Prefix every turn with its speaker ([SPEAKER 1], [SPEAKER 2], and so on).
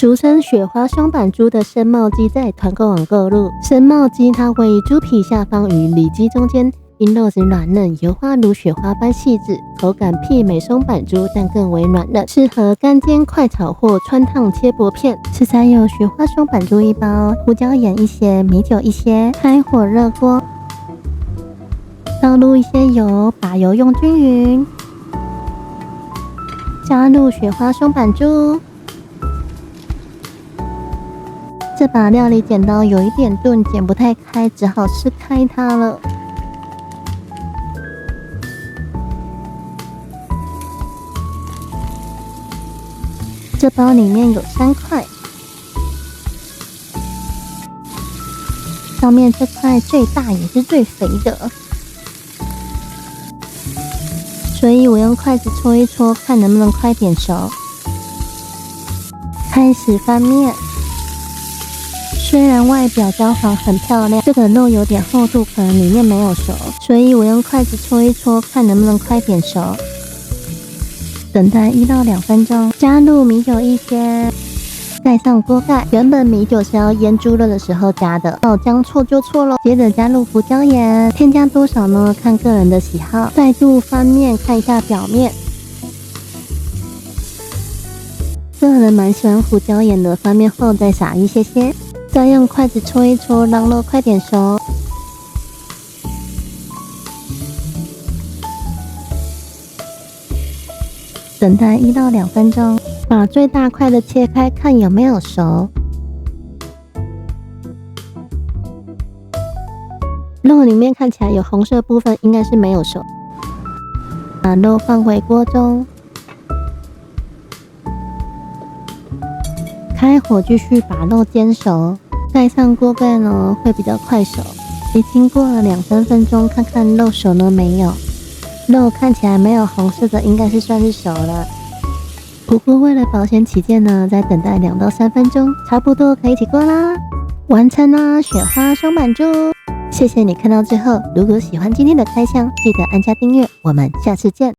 [SPEAKER 1] 俗称雪花松板猪的生茂鸡在团购网购入。生茂鸡它位于猪皮下方与里脊中间，因肉质软嫩，油花如雪花般细致，口感媲美松板猪，但更为软嫩，适合干煎、快炒或汆烫切薄片。食材有雪花松板猪1包，胡椒盐一些，米酒一些。开火热锅，倒入一些油，把油用均匀，加入雪花松板猪。这把料理剪刀有一点钝，剪不太开，只好撕开它了。这包里面有3块，上面这块最大也是最肥的，所以我用筷子戳一戳，看能不能快点熟。开始翻面。虽然外表焦黄很漂亮，这个肉有点厚度，可能里面没有熟，所以我用筷子戳一戳，看能不能快点熟。等待1到2分钟，加入米酒一些，盖上锅盖。原本米酒是要腌猪肉的时候加的，将错就错咯。接着加入胡椒盐，添加多少呢？看个人的喜好。再度翻面，看一下表面。个人蛮喜欢胡椒盐的，翻面后再撒一些些。再用筷子戳一戳，让肉快点熟。等待1到2分钟，把最大块的切开，看有没有熟。肉里面看起来有红色部分，应该是没有熟。把肉放回锅中，开火继续把肉煎熟。盖上锅盖呢，会比较快熟。已经过了2-3分钟，看看肉熟了没有。肉看起来没有红色的，应该是算是熟了。不过为了保险起见呢，再等待2到3分钟，差不多可以起锅啦。完成啦，雪花松板猪。谢谢你看到最后，如果喜欢今天的开箱，记得按下订阅，我们下次见。